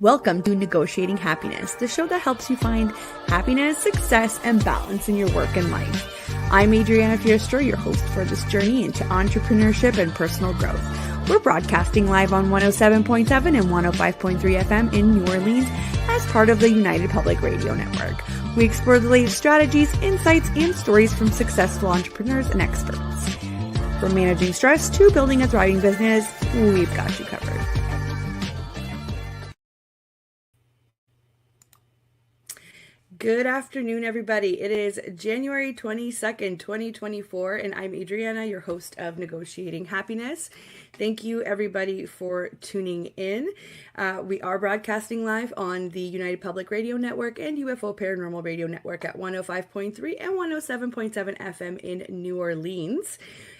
Welcome to Negotiating Happiness, the show that helps you find happiness, success, and balance in your work and life. I'm Adriana, your host for this journey into entrepreneurship and personal growth. We're broadcasting live on 107.7 and 105.3 FM in New Orleans as part of the United Public Radio Network. We explore the latest strategies, insights, and stories from successful entrepreneurs and experts. From managing stress to building a thriving business, we've got you covered. Good afternoon, everybody. It is January 22nd, 2024, and I'm Adriana, your host of Negotiating Happiness. Thank you, everybody, for tuning in. We are broadcasting live on the United Public Radio Network and UFO Paranormal Radio Network at 105.3 and 107.7 FM in New Orleans.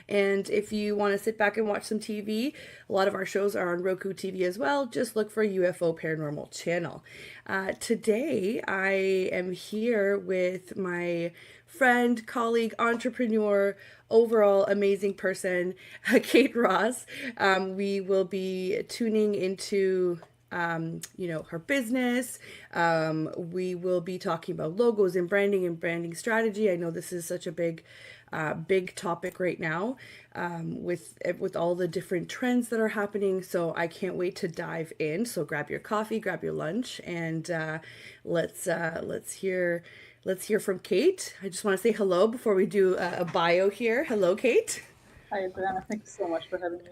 And if you want to sit back and watch some TV, a lot of our shows are on Roku TV as well. Just look for UFO Paranormal Channel. Today, I am here with my friend, colleague, entrepreneur, overall amazing person, Kate Ross. We will be tuning into her business. We will be talking about logos and branding strategy. I know this is such a big topic right now with all the different trends that are happening. So I can't wait to dive in. So grab your coffee, grab your lunch, and let's hear from Kate. I just want to say hello before we do a bio here. Hello, Kate. Hi, Adriana. Thank you so much for having me.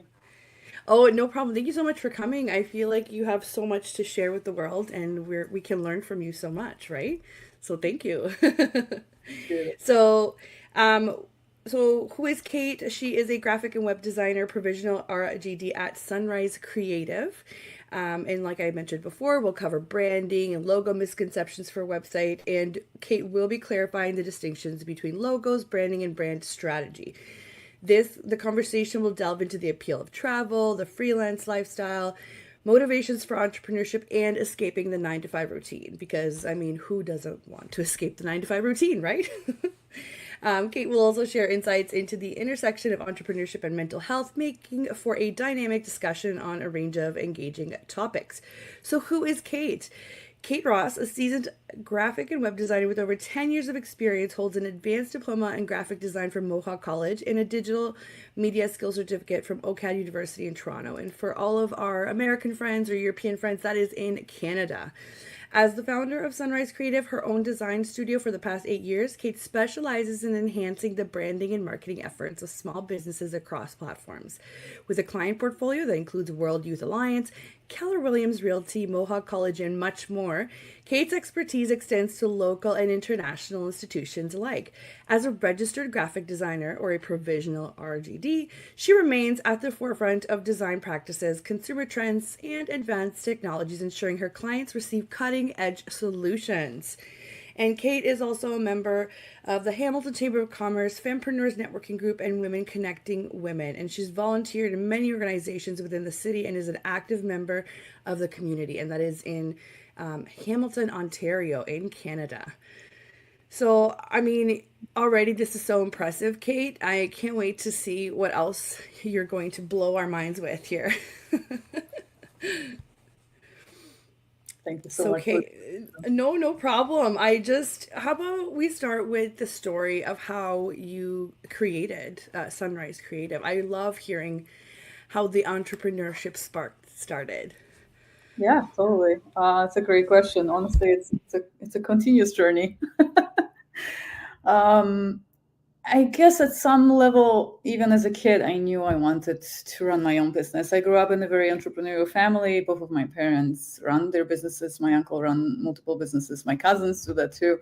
Oh, no problem. Thank you so much for coming. I feel like you have so much to share with the world, and we can learn from you so much, right? So thank you. So who is Kate? She is a graphic and web designer, Provisional RGD at Sunrise Creative. And like I mentioned before, we'll cover branding and logo misconceptions for a website. And Kate will be clarifying the distinctions between logos, branding, and brand strategy. The conversation will delve into the appeal of travel, the freelance lifestyle, motivations for entrepreneurship, and escaping the 9-to-5 routine. Because, I mean, who doesn't want to escape the 9-to-5 routine, right? Kate will also share insights into the intersection of entrepreneurship and mental health, making for a dynamic discussion on a range of engaging topics. So who is Kate? Kate Ross, a seasoned graphic and web designer with over 10 years of experience, holds an Advanced Diploma in Graphic Design from Mohawk College and a Digital Media Skills Certificate from OCAD University in Toronto. And for all of our American friends or European friends, that is in Canada. As the founder of Sunrise Creative, her own design studio for the past 8 years, Kate specializes in enhancing the branding and marketing efforts of small businesses across platforms. With a client portfolio that includes World Youth Alliance, Keller Williams Realty, Mohawk College, and much more, Kate's expertise extends to local and international institutions alike. As a registered graphic designer, or a provisional RGD, she remains at the forefront of design practices, consumer trends, and advanced technologies, ensuring her clients receive cutting-edge solutions. And Kate is also a member of the Hamilton Chamber of Commerce, Fempreneurs Networking Group, and Women Connecting Women. And she's volunteered in many organizations within the city and is an active member of the community. And that is in Hamilton, Ontario, in Canada. So, I mean, already this is so impressive, Kate. I can't wait to see what else you're going to blow our minds with here. Thank you so much. No problem. How about we start with the story of how you created Sunrise Creative? I love hearing how the entrepreneurship spark started. Yeah, totally. It's a great question. Honestly, it's a continuous journey. I guess at some level, even as a kid, I knew I wanted to run my own business. I grew up in a very entrepreneurial family. Both of my parents run their businesses. My uncle ran multiple businesses. My cousins do that too.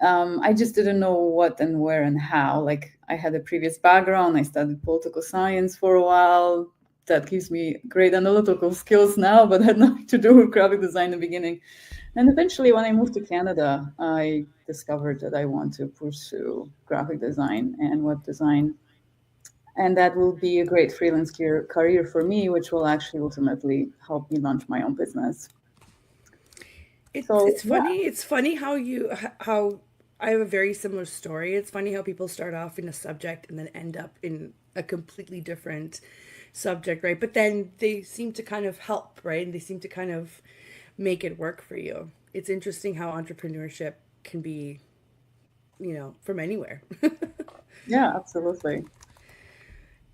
I just didn't know what and where and how. Like, I had a previous background. I studied political science for a while. That gives me great analytical skills now, but had nothing to do with graphic design in the beginning. And eventually, when I moved to Canada, I discovered that I want to pursue graphic design and web design. And that will be a great freelance career for me, which will actually ultimately help me launch my own business. It's funny. It's funny how I have a very similar story. It's funny how people start off in a subject and then end up in a completely different subject, right? But then they seem to kind of help, right? And they seem to kind of make it work for you. It's interesting how entrepreneurship can be, from anywhere. Yeah, absolutely.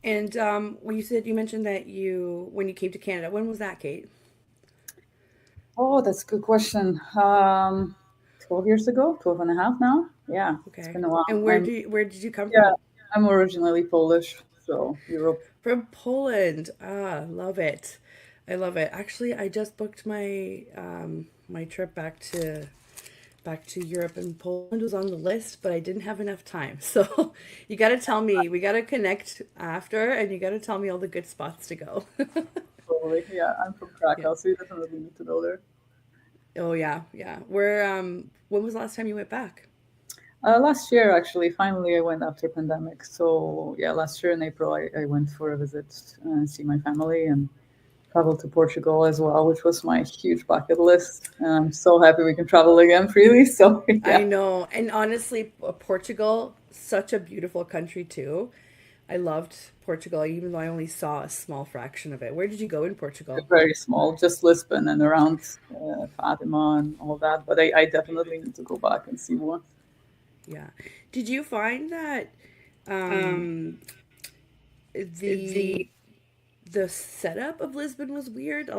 And when you mentioned that when you came to Canada, when was that, Kate? Oh, that's a good question. 12 years ago, 12 and a half now. Yeah, it's Okay. been a while. And where did you come Yeah, from? I'm originally Polish, so Europe. From Poland. Ah, love it. I love it. Actually, I just booked my trip back to Europe, and Poland was on the list, but I didn't have enough time. So you got to tell me. We got to connect after, and you got to tell me all the good spots to go. Totally. Yeah, I'm from Yeah. Krakow, so you definitely need to go there. Oh yeah, yeah. When was the last time you went back? Last year, actually, finally, I went after pandemic. So yeah, last year in April, I went for a visit and see my family and traveled to Portugal as well, which was my huge bucket list. And I'm so happy we can travel again freely. So I yeah, know. And honestly, Portugal, such a beautiful country too. I loved Portugal, even though I only saw a small fraction of it. Where did you go in Portugal? very small, just Lisbon and around Fatima and all that. But I definitely need to go back and see more. Yeah. Did you find that um, the the setup of Lisbon was weird?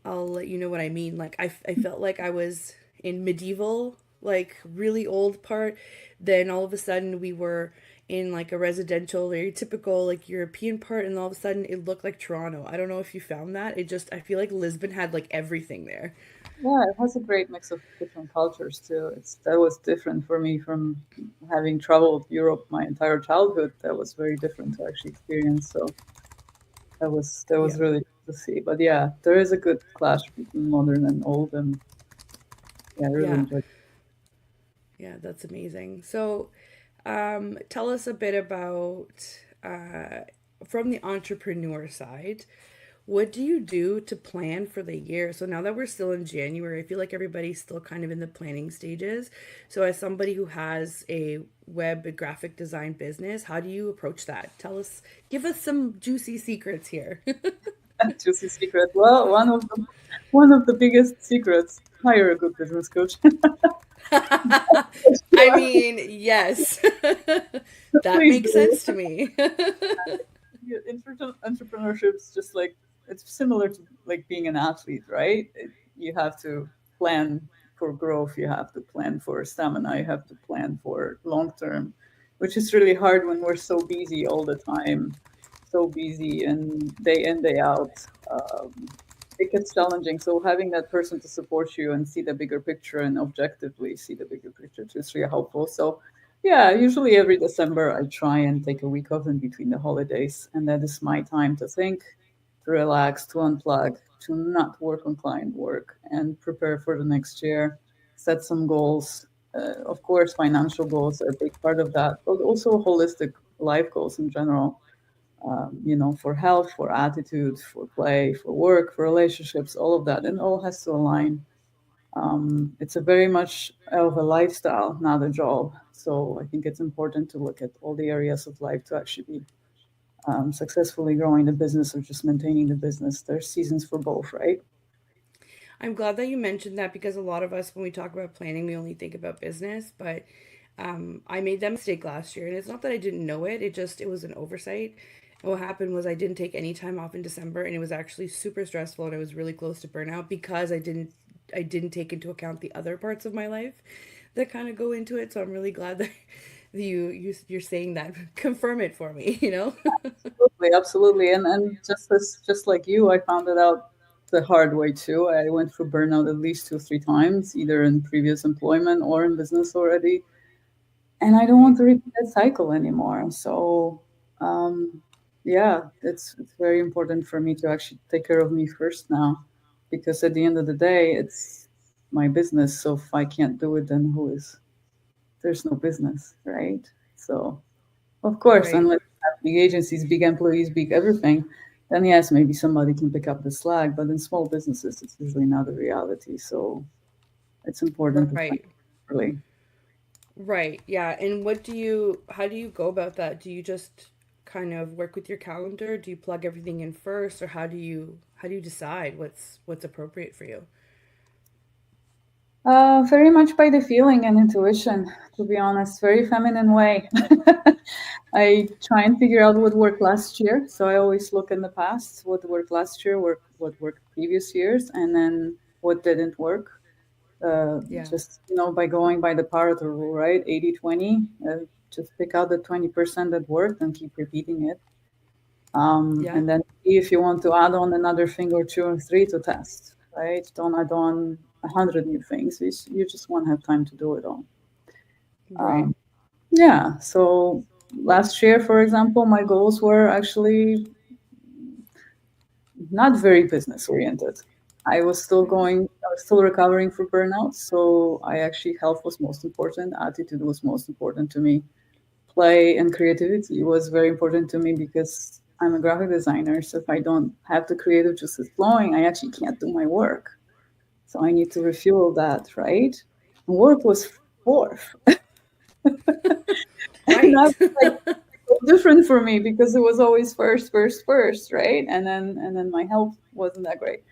I'll let you know what I mean. Like I felt like I was in medieval, like really old part. Then all of a sudden we were in like a residential, very typical like European part, and all of a sudden it looked like Toronto. I don't know if you found that. I feel like Lisbon had like everything there. Yeah, it has a great mix of different cultures too. That was different for me from having traveled Europe my entire childhood. That was very different to actually experience. So that was Yeah. really cool to see. But yeah, there is a good clash between modern and old, and yeah, I really Yeah. enjoyed. Yeah, that's amazing. So, tell us a bit about from the entrepreneur side. What do you do to plan for the year? So now that we're still in January, I feel like everybody's still kind of in the planning stages. So as somebody who has a web graphic design business, how do you approach that? Give us some juicy secrets here. Juicy secret. Well, one of the biggest secrets: hire a good business coach. I Sure. mean, yes. That Please makes do. sense to me. Yeah, entrepreneurship is just like it's similar to like being an athlete, right? You have to plan for growth, you have to plan for stamina, you have to plan for long term, which is really hard when we're so busy all the time, so busy and day in day out. It gets challenging. So having that person to support you and see the bigger picture and objectively see the bigger picture too is really helpful. So yeah, usually every December I try and take a week off in between the holidays, and that is my time to think, to relax, to unplug, to not work on client work, and prepare for the next year. Set some goals. Of course, financial goals are a big part of that, but also holistic life goals in general. For health, for attitude, for play, for work, for relationships, all of that, and all has to align. It's a very much of a lifestyle, not a job. So I think it's important to look at all the areas of life to actually be successfully growing the business or just maintaining the business. There's seasons for both, right? I'm glad that you mentioned that because a lot of us, when we talk about planning, we only think about business. But I made that mistake last year, and it's not that I didn't know it; it was an oversight. And what happened was I didn't take any time off in December, and it was actually super stressful, and I was really close to burnout because I didn't take into account the other parts of my life that kind of go into it. So I'm really glad that you're saying that. Confirm it for me, you know? Absolutely, absolutely. And just like you, I found it out the hard way too. I went through burnout at least 2 or 3 times, either in previous employment or in business already. And I don't Right, want to repeat that cycle anymore. So, um, yeah, it's very important for me to actually take care of me first now, because at the end of the day, it's my business. So if I can't do it, then who is? There's no business, right? So, of course, right. unless you have big agencies, big employees, big everything, then yes, maybe somebody can pick up the slack. But in small businesses, it's usually not a reality. So it's important to plan Right. early. Right. Yeah. And how do you go about that? Do you just kind of work with your calendar? Do you plug everything in first, or how do you decide what's appropriate for you? Very much by the feeling and intuition, to be honest, very feminine way. I try and figure out what worked last year. So I always look in the past, what worked last year, what worked previous years, and then what didn't work. Yeah. Just, by going by the Pareto rule, right? 80/20. Just pick out the 20% that worked and keep repeating it. Yeah. And then see if you want to add on another thing or two or three to test, right? Don't add on 100 new things. You just won't have time to do it all. Right. Um, yeah. So last year, for example, my goals were actually not very business oriented. I was still recovering from burnout. So I actually, health was most important. Attitude was most important to me. Play and creativity was very important to me because I'm a graphic designer. So if I don't have the creative juices flowing, I actually can't do my work. So I need to refuel that, right? And work was fourth. And Right. that's like different for me because it was always first, first, first, right? And then my health wasn't that great.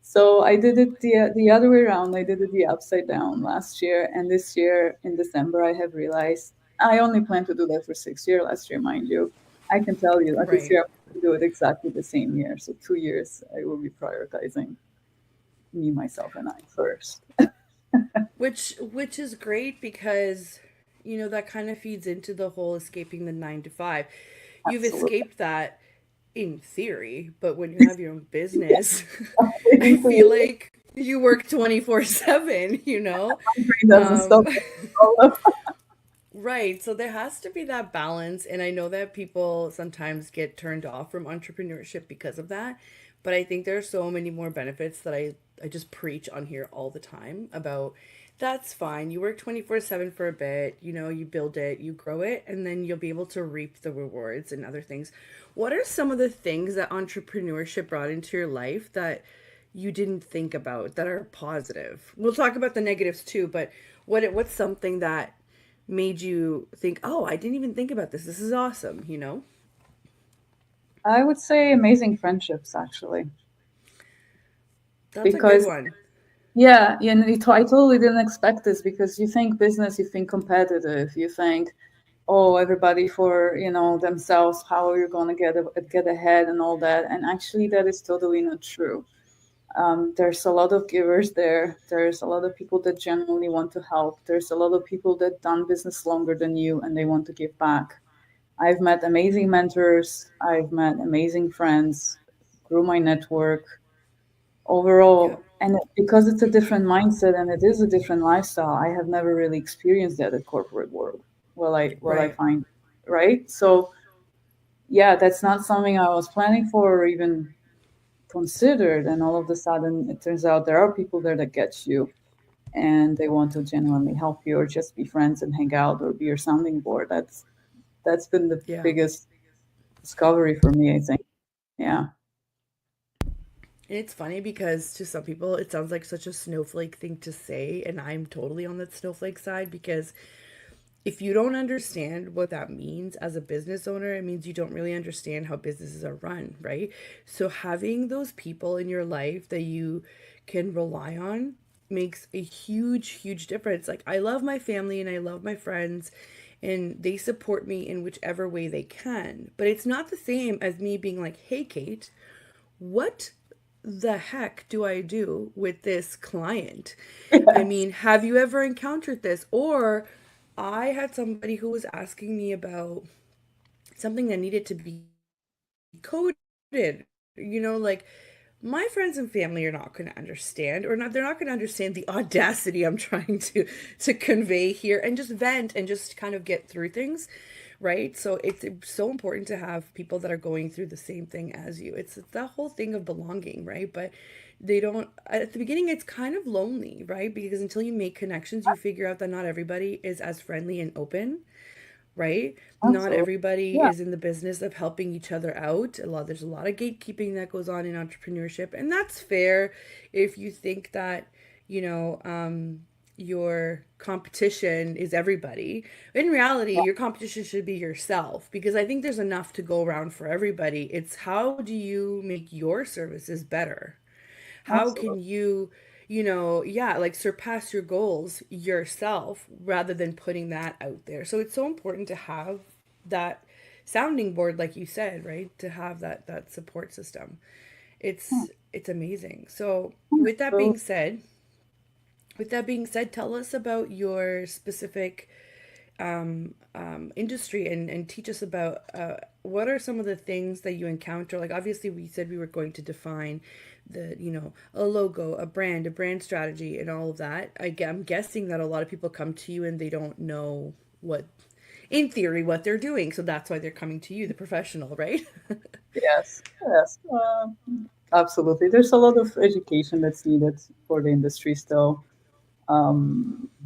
So I did it the other way around. I did it the upside down last year, and this year in December I have realized I only plan to do that for 6 years. Last year, mind you, I can tell you that this Right. year I plan to do it exactly the same year. So 2 years I will be prioritizing me, myself, and I first. Which is great because that kind of feeds into the whole escaping the 9 to 5. You've Absolutely. escaped that in theory, but when you have your own Yeah, business, I'm I waiting for feel you. like you work 24/7, you know? My brain doesn't Um, stop. All of right. So there has to be that balance. And I know that people sometimes get turned off from entrepreneurship because of that. But I think there are so many more benefits that I just preach on here all the time about that's fine. You work 24/7 for a bit, you build it, you grow it, and then you'll be able to reap the rewards and other things. What are some of the things that entrepreneurship brought into your life that you didn't think about that are positive? We'll talk about the negatives too, but what's something that made you think, "Oh, I didn't even think about this. This is awesome?" I would say amazing friendships, actually, That's a good because one. yeah, and I totally didn't expect this because you think business, you think competitive, you think, oh, everybody for themselves, how are you going to get ahead and all that, and actually that is totally not true. There's a lot of givers there. There's a lot of people that genuinely want to help. There's a lot of people that done business longer than you and they want to give back. I've met amazing mentors. I've met amazing friends, grew my network Yep. overall. And because it's a different mindset and it is a different lifestyle, I have never really experienced that at corporate world. Well, I Right. find, right? So yeah, that's not something I was planning for or even considered. And all of a sudden, it turns out there are people there that get you and they want to genuinely help you or just be friends and hang out or be your sounding board. That's been the Yeah. biggest discovery for me, I think. Yeah. And it's funny because to some people it sounds like such a snowflake thing to say, and I'm totally on that snowflake side because if you don't understand what that means as a business owner, it means you don't really understand how businesses are run, right? So having those people in your life that you can rely on makes a huge, huge difference. Like I love my family and I love my friends and they support me in whichever way they can. But it's not the same as me being like, "Hey Kate, what the heck do I do with this client? I Yes. mean, have you ever encountered this?" Or I had somebody who was asking me about something that needed to be coded. Like my friends and family are not going to understand, or not. They're not going to understand the audacity I'm trying to convey here, and just vent and just kind of get through things, right? So it's so important to have people that are going through the same thing as you. It's that whole thing of belonging, right? But they don't at the beginning it's kind of lonely, right? Because until you make connections, you figure out that not everybody is as friendly and open, right? Not Absolutely. everybody Yeah. is in the business of helping each other out. There's a lot of gatekeeping that goes on in entrepreneurship, and that's fair if you think that, you know, um, your competition is everybody. In reality, your competition should be yourself because I think there's enough to go around for everybody. It's how do you make your services better? How Absolutely. can you, yeah, like surpass your goals yourself rather than putting that out there? So it's so important to have that sounding board, like you said, right? To have that support system. Yeah. It's amazing. So So with that being said, tell us about your specific industry and teach us about what are some of the things that you encounter. Like obviously, we said we were going to define a logo, a brand strategy, and all of that. I'm guessing that a lot of people come to you and they don't know what, in theory, what they're doing. So that's why they're coming to you, the professional, right? yes, yes, absolutely. There's a lot of education that's needed for the industry still.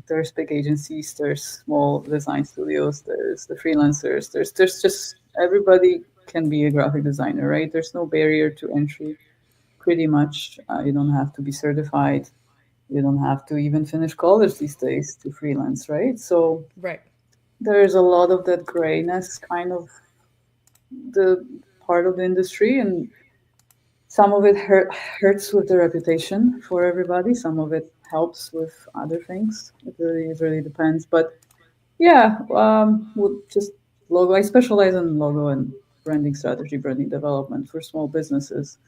There's big agencies, there's small design studios, there's the freelancers, there's just everybody can be a graphic designer, right? There's no barrier to entry, pretty much. You don't have to be certified. You don't have to even finish college these days to freelance, right? So Right. there's a lot of that grayness kind of the part of the industry, and some of it hurts with the reputation for everybody. Some of it helps with other things. It really depends. But yeah, with just logo. I specialize in logo and branding strategy, branding development for small businesses.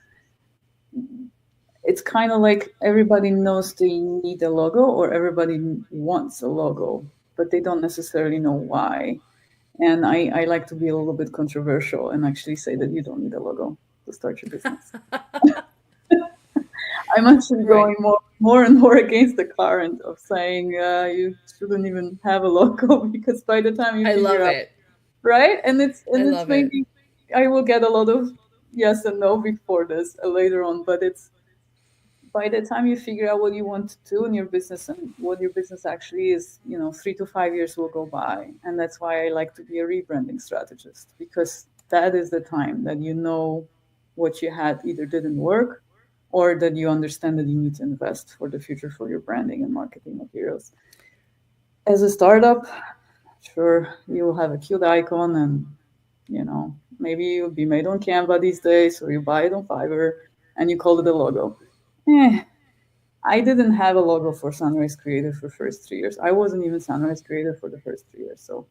It's kind of like everybody knows they need a logo or everybody wants a logo, but they don't necessarily know why. And I like to be a little bit controversial and actually say that you don't need a logo to start your business. I'm actually Right. going more and more against the current of saying you shouldn't even have a logo because by the time you I figure love out, it. right, I and it's love it. maybe I will get a lot of yes and no before this later on, but it's by the time you figure out what you want to do in your business and what your business actually is, 3 to 5 years will go by. And that's why I like to be a rebranding strategist because that is the time that you know what you had either didn't work or that you understand that you need to invest for the future for your branding and marketing materials. As a startup, sure, you will have a cute icon and, maybe you'll be made on Canva these days or you buy it on Fiverr and you call it a logo. Eh, I didn't have a logo for Sunrise Creative for first 3 years. I wasn't even Sunrise Creative for the first 3 years. So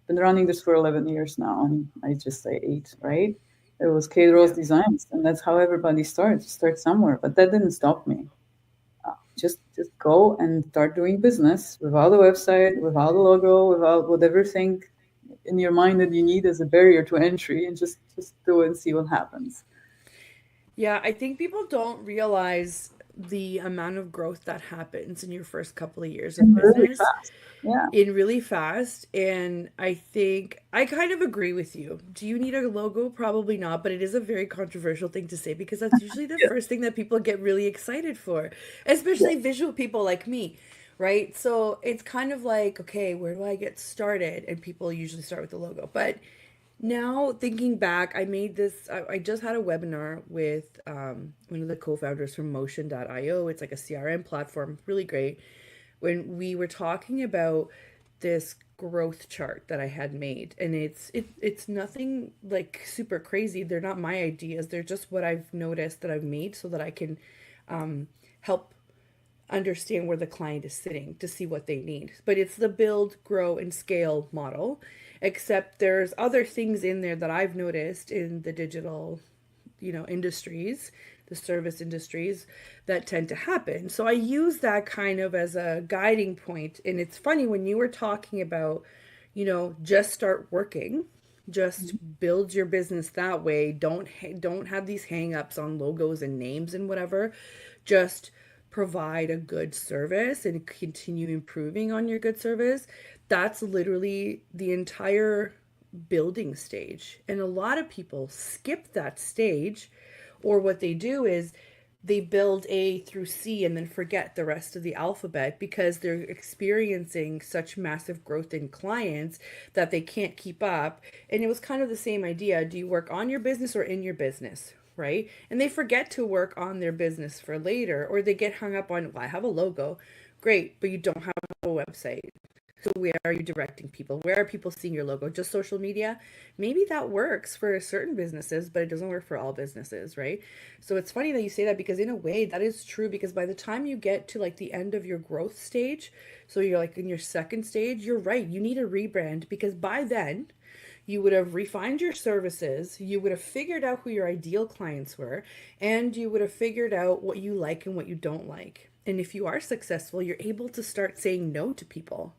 been running this for 11 years now, and I just say eight, right? It was Kate Rose Yeah. Designs, and that's how everybody starts. Start somewhere, but that didn't stop me. Just go and start doing business without a website, without a logo, without whatever thing in your mind that you need as a barrier to entry, and just do it and see what happens. Yeah, I think people don't realize the amount of growth that happens in your first couple of years of And really business fast. Yeah. in really fast. And I think I kind of agree with you. Do you need a logo? Probably not, but it is a very controversial thing to say because that's usually the Yeah. first thing that people get really excited for, Yeah. especially visual people like me, right? So it's kind of like, okay, where do I get started? And people usually start with the logo. But now thinking back, I just had a webinar with one of the co-founders from Motion.io. It's like a CRM platform, really great. When we were talking about this growth chart that I had made, and it's nothing like super crazy. They're not my ideas. They're just what I've noticed that I've made so that I can help understand where the client is sitting to see what they need. But it's the build, grow, and scale model, except there's other things in there that I've noticed in the digital, industries, the service industries that tend to happen. So I use that kind of as a guiding point. And it's funny when you were talking about, just start working, just build your business that way. Don't have these hang-ups on logos and names and whatever. Just provide a good service and continue improving on your good service. That's literally the entire building stage. And a lot of people skip that stage, or what they do is they build A through C and then forget the rest of the alphabet because they're experiencing such massive growth in clients that they can't keep up. And it was kind of the same idea. Do you work on your business or in your business? Right? And they forget to work on their business for later, or they get hung up on, well, I have a logo. Great, but you don't have a website. So where are you directing people? Where are people seeing your logo? Just social media? Maybe that works for certain businesses, but it doesn't work for all businesses, right? So it's funny that you say that because in a way that is true because by the time you get to like the end of your growth stage, so you're like in your second stage, you're right. You need a rebrand because by then you would have refined your services, you would have figured out who your ideal clients were, and you would have figured out what you like and what you don't like. And if you are successful, you're able to start saying no to people,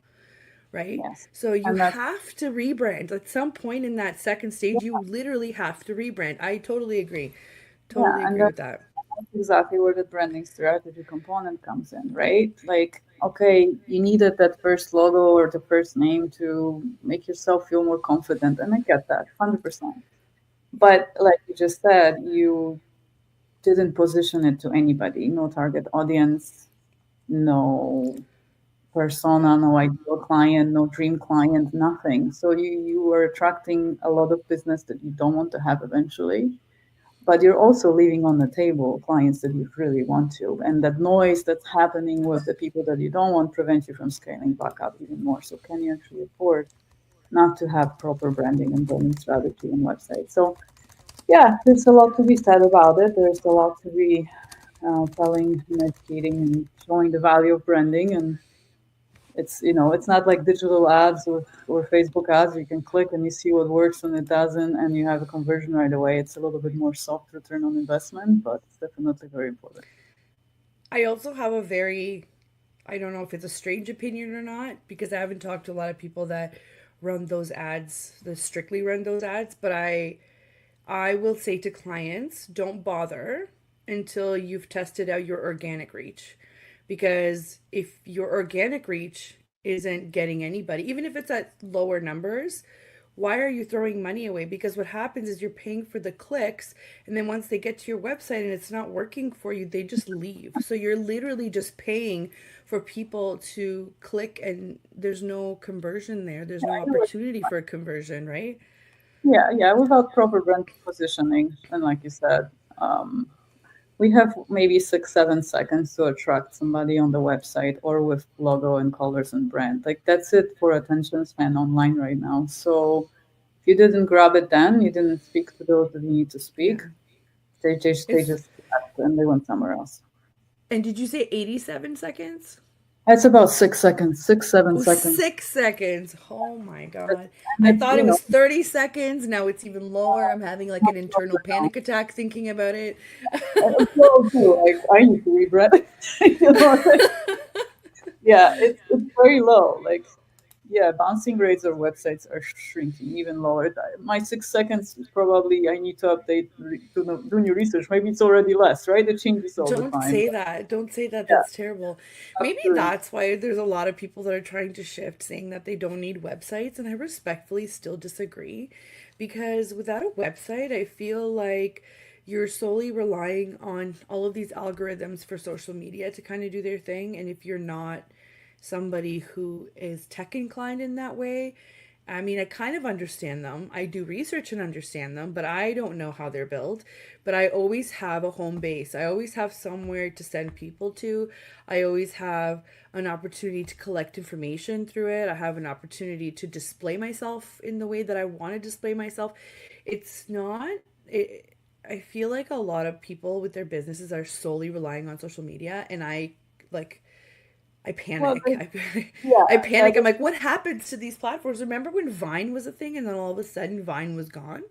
right? Yes. So you And that's, have to rebrand. At some point in that second stage, you literally have to rebrand. I totally agree. yeah, Totally and agree with that. that's exactly where the branding strategy component comes in, right? Like, okay, you needed that first logo or the first name to make yourself feel more confident. And I get that 100%. But like you just said, you didn't position it to anybody, no target audience, no Yeah. persona, no ideal client, no dream client, nothing. So you are attracting a lot of business that you don't want to have eventually, but you're also leaving on the table clients that you really want to. And that noise that's happening with the people that you don't want prevents you from scaling back up even more. So can you actually afford not to have proper branding and branding strategy and website? So yeah, there's a lot to be said about it. There's a lot to be telling and educating and showing the value of branding. And it's, it's not like digital ads or Facebook ads. You can click and you see what works and it doesn't, and you have a conversion right away. It's a little bit more soft return on investment, but it's definitely very important. I also have a very, I don't know if it's a strange opinion or not, because I haven't talked to a lot of people that run those ads, that strictly run those ads, but I will say to clients, don't bother until you've tested out your organic reach. Because if your organic reach isn't getting anybody, even if it's at lower numbers, why are you throwing money away? Because what happens is you're paying for the clicks, and then once they get to your website and it's not working for you, they just leave. So you're literally just paying for people to click, and there's no conversion there. There's no opportunity for a conversion, right? Yeah, without proper brand positioning, and like you said, we have maybe 6, 7 seconds to attract somebody on the website or with logo and colors and brand. Like that's it for attention span online right now. So if you didn't grab it then, you didn't speak to those that you need to speak. Yeah. They just It's left and they went somewhere else. and did you say 87 seconds? It's about 6 seconds, six, seven Oh, seconds. 6 seconds. Oh my God. And I it's, thought it was 30 seconds. Now it's even lower. I'm having like an much internal lower now. panic attack thinking about it. Well, too, like I need to regret. Like, yeah, it's very low. Like, yeah, bouncing rates of websites are shrinking even lower. My 6 seconds is probably I need to update, do new research. Maybe it's already less, right? It changes all the Don't time. say But that. Don't say that. yeah, That's terrible. that's Maybe true. that's why there's a lot of people that are trying to shift, saying that they don't need websites. And I respectfully still disagree because without a website, I feel like you're solely relying on all of these algorithms for social media to kind of do their thing. And if you're not somebody who is tech inclined in that way, I mean, I kind of understand them. I do research and understand them, but I don't know how they're built. But I always have a home base. I always have somewhere to send people to. I always have an opportunity to collect information through it. I have an opportunity to display myself in the way that I want to display myself. It's not, it, I feel like a lot of people with their businesses are solely relying on social media, and like, I Well, panic. yeah, I that panic. I'm like, what happens to these platforms? Remember when Vine was a thing and then all of a sudden Vine was gone,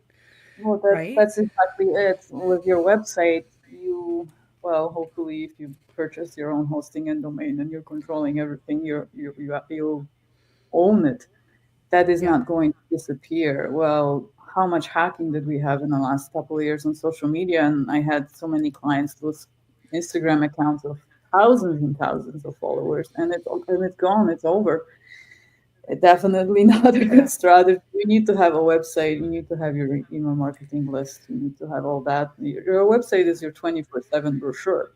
Well, right? that's exactly it. With your website, well, hopefully, if you purchase your own hosting and domain and you're controlling everything, you own it. That is Yeah, not going to disappear. Well, how much hacking did we have in the last couple of years on social media? And I had so many clients lose Instagram accounts of thousands and thousands of followers, and it's gone. It's over. Definitely not a good yeah, strategy. You need to have a website. You need to have your email marketing list. You need to have all that. Your website is your 24/7 brochure,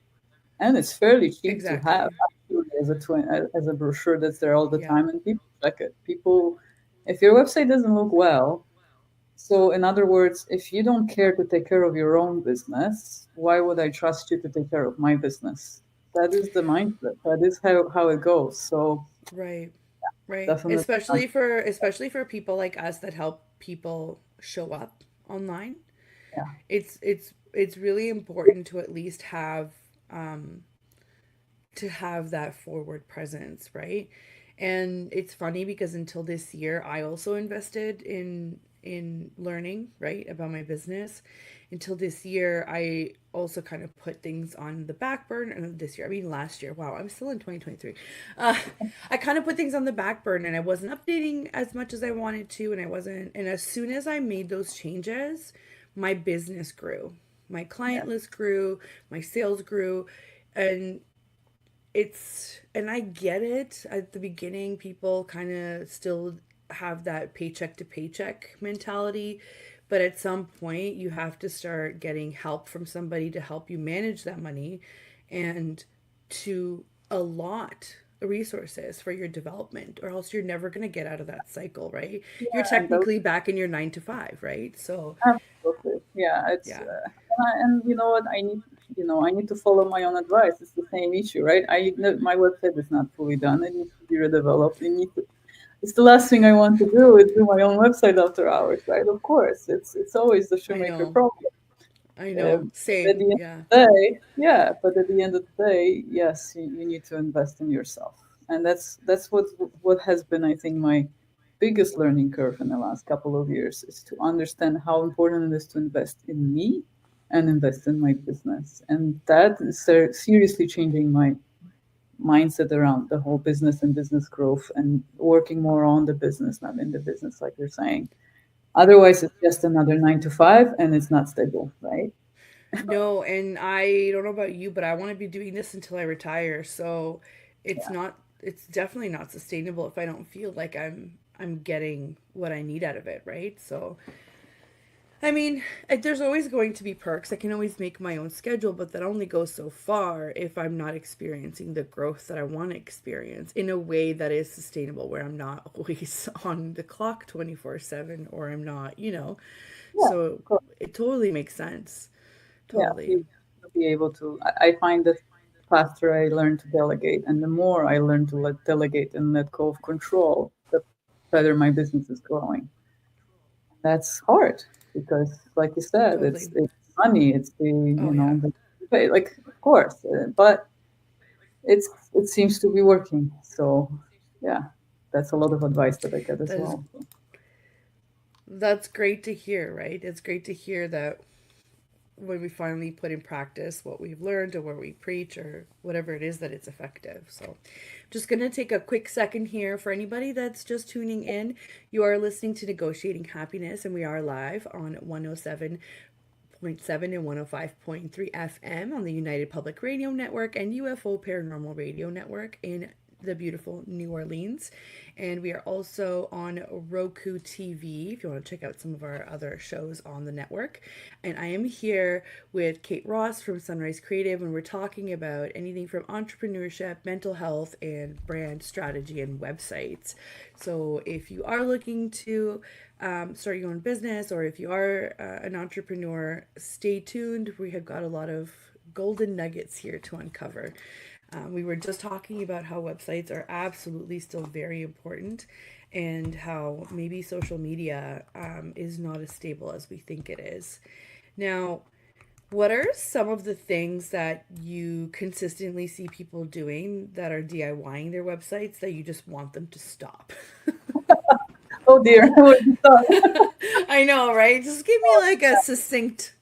and it's fairly cheap to have exactly. actually as a brochure that's there all the Yeah, time, and people check it. People, if your website doesn't look well, so in other words, if you don't care to take care of your own business, why would I trust you to take care of my business? that is the mindset. That is how it goes. So Right. Right. definitely, Especially for people like us that help people show up online. yeah, It's really important to at least um have that forward presence, right? And it's funny because until this year, I also invested in learning, right, about my business. Until this year, I also kind of put things on the back burner. This year, I mean last year. Wow, I'm still in 2023. Uh, I kind of put things on the back burner, and I wasn't updating as much as I wanted to, and I wasn't. And as soon as I made those changes, my business grew, my yeah, client list grew, my sales grew, and and I get it. At the beginning, people kind of still have that paycheck to paycheck mentality, but at some point you have to start getting help from somebody to help you manage that money and to allot resources for your development, or else you're never going to get out of that cycle, right? You're yeah, and those technically back in your 9 to 5, right? So, absolutely, yeah. It's yeah. and you know what? I need to follow my own advice. It's the same issue, right? My website is not fully done. It needs to be redeveloped. It's the last thing I want to do is do my own website after hours, right? Of course, it's always the I shoemaker know. problem. I Uh, know. at Same. the end Yeah. of the day, yeah, but at the end of the day, yes, you need to invest in yourself, and that's what has been, I think, my biggest learning curve in the last couple of years is to understand how important it is to invest in me and invest in my business, and that is seriously changing my mindset around the whole business and business growth and working more on the business, not in the business, like you're saying. Yeah. Otherwise, it's just another 9 to 5 and it's not stable, right? No, and I don't know about you, but I want to be doing this until I retire. So Yeah. it's definitely not sustainable if I don't feel like I'm getting what I need out of it, right? So, I mean, there's always going to be perks. I can always make my own schedule, but that only goes so far if I'm not experiencing the growth that I want to experience in a way that is sustainable, where I'm not always on the clock 24/7, or I'm not, Yeah, So of course. it totally makes sense. Yeah, Totally. to be able to. I find that faster I learn to delegate, and the more I learn to delegate and let go of control, the better my business is growing. That's hard because, like you said, Totally. it's money, it's Oh yeah. the pay. Like, of course, but it seems to be working. So, yeah, that's a lot of advice that I get as That is well. So, that's great to hear, right? It's great to hear that when we finally put in practice what we've learned or what we preach or whatever it is, that it's effective. So just going to take a quick second here for anybody that's just tuning in. You are listening to Negotiating Happiness, and we are live on 107.7 and 105.3 FM on the United Public Radio Network and UFO Paranormal Radio Network in the beautiful New Orleans. And we are also on Roku TV if you want to check out some of our other shows on the network. And I am here with Kate Ross from Sunrise Creative, and we're talking about anything from entrepreneurship, mental health, and brand strategy and websites. So if you are looking to start your own business, or if you are an entrepreneur, stay tuned. We have got a lot of golden nuggets here to uncover. We were just talking about how websites are absolutely still very important, and how maybe social media is not as stable as we think it is. Now, what are some of the things that you consistently see people doing that are DIYing their websites that you just want them to stop? oh dear, what is that? I know, right? Just give me like a succinct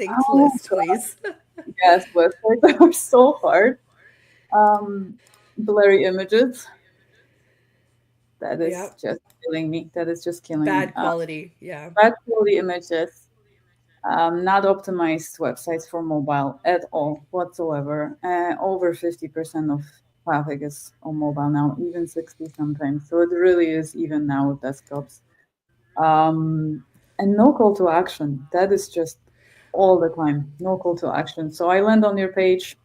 Oh, list, please. yes, websites are so hard. Um, Blurry images. That is Yep. just killing me. That is just killing me. Bad quality. Yeah. Bad quality images. Not optimized websites for mobile at all whatsoever. Over 50% of traffic is on mobile now, even 60 sometimes. So it really is even now with desktops. And no call to action. That is just all the time. No call to action. So I land on your page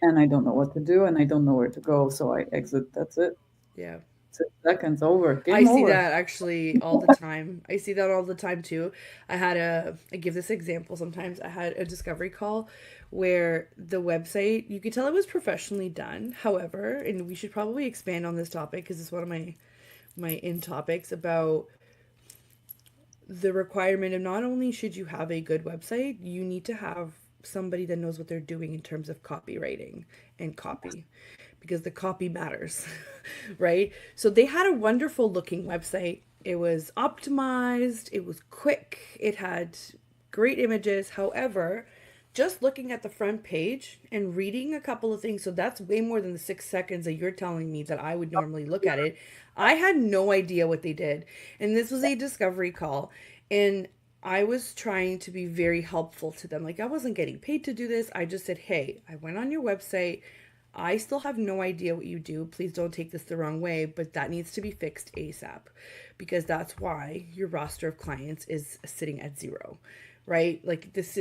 and I don't know what to do and I don't know where to go. So I exit. That's it. Yeah. 6 seconds over. I Game see over. that actually all the time. I see that all the time too. I give this example sometimes. I had a discovery call where the website, you could tell it was professionally done. However, and we should probably expand on this topic because it's one of my in topics about the requirement of not only should you have a good website, you need to have somebody that knows what they're doing in terms of copywriting and copy because the copy matters, right? So they had a wonderful looking website. It was optimized, it was quick, it had great images. However, just looking at the front page and reading a couple of things, so that's way more than the 6 seconds that you're telling me that I would normally look at it. I had no idea what they did. And this was a discovery call. And I was trying to be very helpful to them. Like, I wasn't getting paid to do this. I just said, hey, I went on your website. I still have no idea what you do. Please don't take this the wrong way, but that needs to be fixed ASAP because that's why your roster of clients is sitting at zero, right? Like it's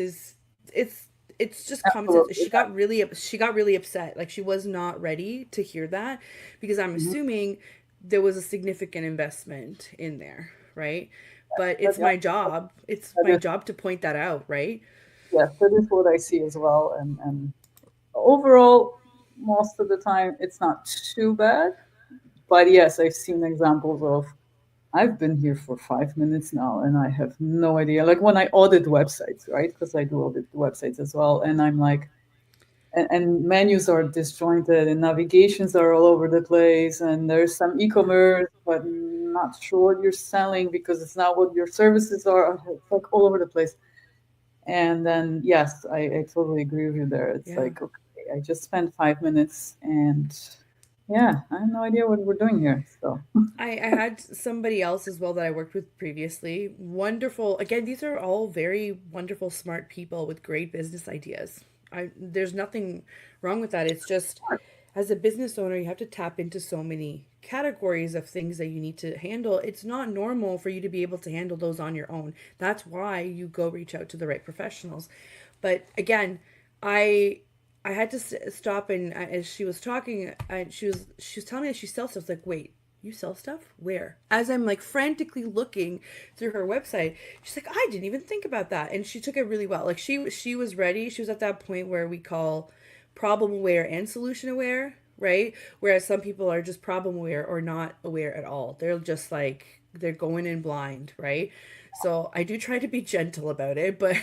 it's just common sense. Absolutely. She got really upset. Like she was not ready to hear that because I'm Mhm. assuming there was a significant investment in there, right? But But it's yeah, my job. It's that my is, job to point that out, right? yes, that is what I see as well. And overall, most of the time, it's not too bad. But yes, I've seen examples of I've been here for 5 minutes now and I have no idea. Like when I audit websites, right? Because I do audit websites as well. And I'm like, and menus are disjointed and navigations are all over the place. And there's some e commerce, but not sure what you're selling because it's not what your services are. It's like all over the place. And then, yes, I totally agree with you there. It's Yeah. like, okay, I just spent 5 minutes and yeah, I have no idea what we're doing here. So, I had somebody else as well that I worked with previously. Wonderful. Again, these are all very wonderful, smart people with great business ideas. There's nothing wrong with that. It's just as a business owner, you have to tap into so many categories of things that you need to handle. It's not normal for you to be able to handle those on your own. That's why you go reach out to the right professionals. But again, I I had to stop and as she was talking, she was telling me that she sells stuff. I was like, wait, you sell stuff? Where? As I'm like frantically looking through her website, she's like, I didn't even think about that, and she took it really well. Like she was ready. She was at that point where we call problem aware and solution aware, right? Whereas some people are just problem aware or not aware at all. They're just like they're going in blind, right? So I do try to be gentle about it, but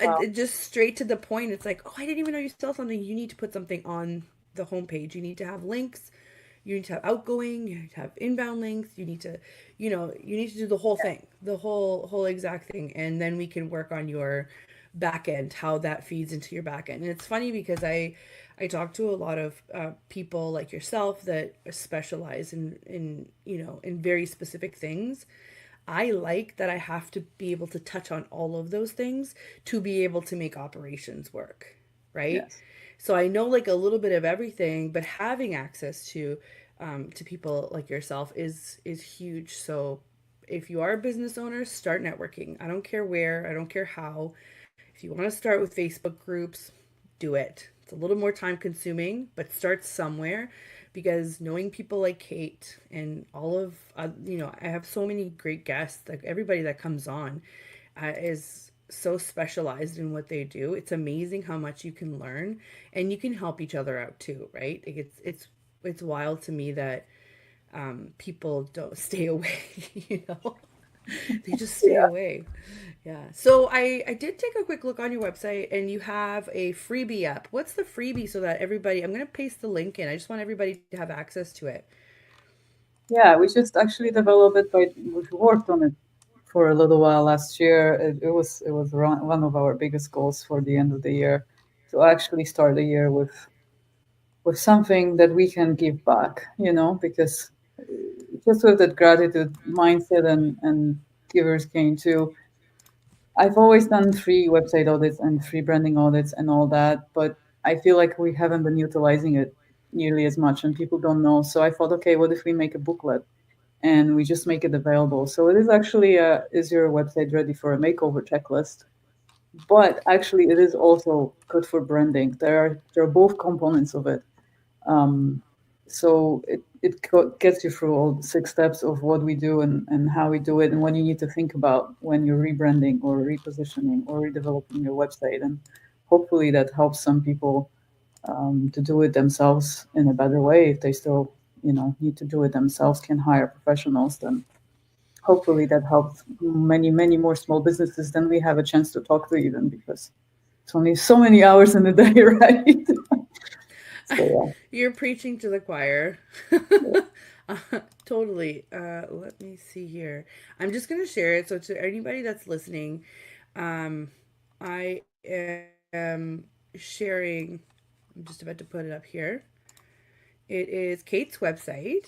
wow. it just straight to the point. It's like, oh, I didn't even know you sell something. You need to put something on the homepage. You need to have links. You need to have outgoing. You need to have inbound links. You need to, you need to do the whole thing, the whole exact thing, and then we can work on your back end, how that feeds into your back end. And it's funny because I talk to a lot of people like yourself that specialize in very specific things. I like that I have to be able to touch on all of those things to be able to make operations work, right? Yes. So I know like a little bit of everything, but having access to people like yourself is huge. So if you are a business owner, start networking. I don't care where, I don't care how. If you want to start with Facebook groups, do it. It's a little more time consuming, but start somewhere because knowing people like Kate and all of, I have so many great guests, like everybody that comes on is so specialized in what they do. It's amazing how much you can learn and you can help each other out too, right? Like it's wild to me that people don't stay away, you know? They just stay Yeah. away. Yeah. So I did take a quick look on your website and you have a freebie up. What's the freebie so that everybody, I'm going to paste the link in. I just want everybody to have access to it. Yeah, we just actually developed it we worked on it for a little while last year. It was one of our biggest goals for the end of the year to actually start the year with something that we can give back, because just with that gratitude mindset and givers gain too. I've always done free website audits and free branding audits and all that, but I feel like we haven't been utilizing it nearly as much and people don't know. So I thought, okay, what if we make a booklet and we just make it available? So it is actually is your website ready for a makeover checklist? But actually, it is also good for branding. There are both components of it. Um, So it gets you through all 6 steps of what we do and how we do it and what you need to think about when you're rebranding or repositioning or redeveloping your website. And hopefully that helps some people to do it themselves in a better way. If they still, need to do it themselves, can hire professionals, then hopefully that helps many, many more small businesses than we have a chance to talk to even because it's only so many hours in the day, right? So You're preaching to the choir. Totally. Let me see here. I'm just going to share it. So, to anybody that's listening, I am sharing, I'm just about to put it up here. It is Kate's website.